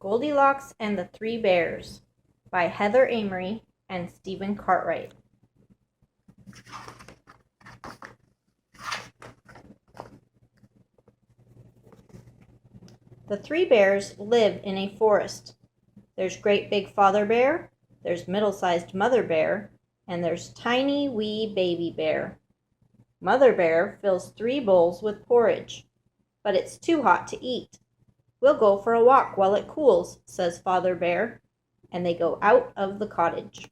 Goldilocks and the Three Bears by Heather Amery and Stephen Cartwright. The three bears live in a forest. There's great big father bear, there's middle-sized mother bear, and there's tiny wee baby bear. Mother bear fills 3 bowls with porridge, but it's too hot to eat. We'll go for a walk while it cools, says Father Bear, and they go out of the cottage.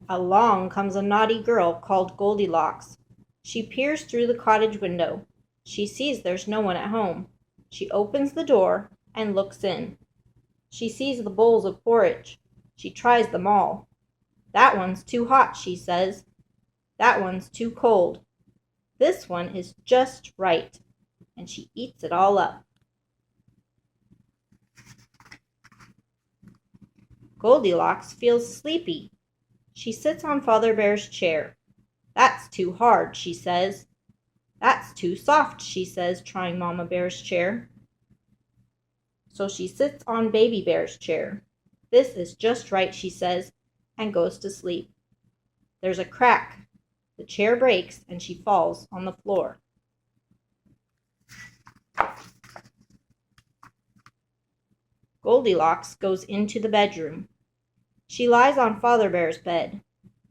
Along comes a naughty girl called Goldilocks. She peers through the cottage window. She sees there's no one at home. She opens the door and looks in. She sees the bowls of porridge. She tries them all. That one's too hot, she says. That one's too cold. This one is just right, and she eats it all up. Goldilocks feels sleepy. She sits on Father Bear's chair. That's too hard, she says. That's too soft, she says, trying Mama Bear's chair. So she sits on Baby Bear's chair. This is just right, she says, and goes to sleep. There's a crack. The chair breaks and she falls on the floor. Goldilocks goes into the bedroom. She lies on Father Bear's bed.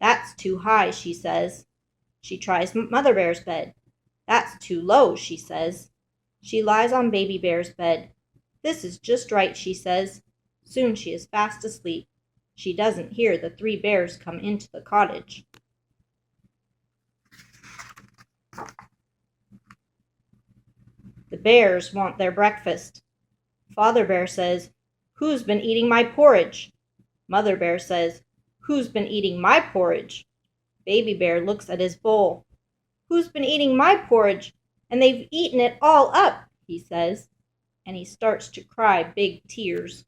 That's too high, she says. She tries Mother Bear's bed. That's too low, she says. She lies on Baby Bear's bed. This is just right, she says. Soon she is fast asleep. She doesn't hear the 3 bears come into the cottage. The bears want their breakfast. Father Bear says, "Who's been eating my porridge?" Mother Bear says, "Who's been eating my porridge?" Baby Bear looks at his bowl. "Who's been eating my porridge? And they've eaten it all up," he says, and he starts to cry big tears.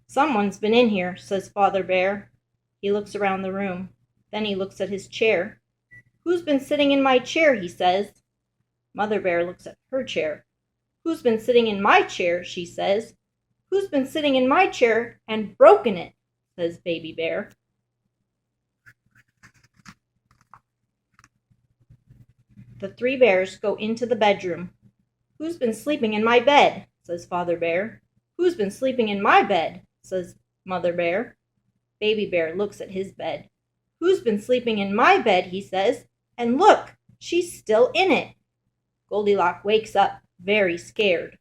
"Someone's been in here," says Father Bear. He looks around the room. Then he looks at his chair. "Who's been sitting in my chair?" he says. Mother Bear looks at her chair. "Who's been sitting in my chair?" she says. "Who's been sitting in my chair and broken it?" says Baby Bear. The 3 bears go into the bedroom. "Who's been sleeping in my bed?" says Father Bear. "Who's been sleeping in my bed?" says Mother Bear. Baby Bear looks at his bed. "Who's been sleeping in my bed?" he says. "And look, she's still in it." Goldilocks wakes up, very scared.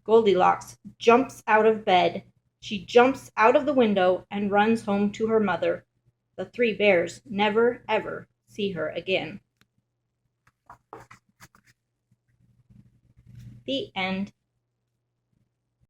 Goldilocks jumps out of bed. She jumps out of the window and runs home to her mother. The 3 bears never, ever see her again. The end.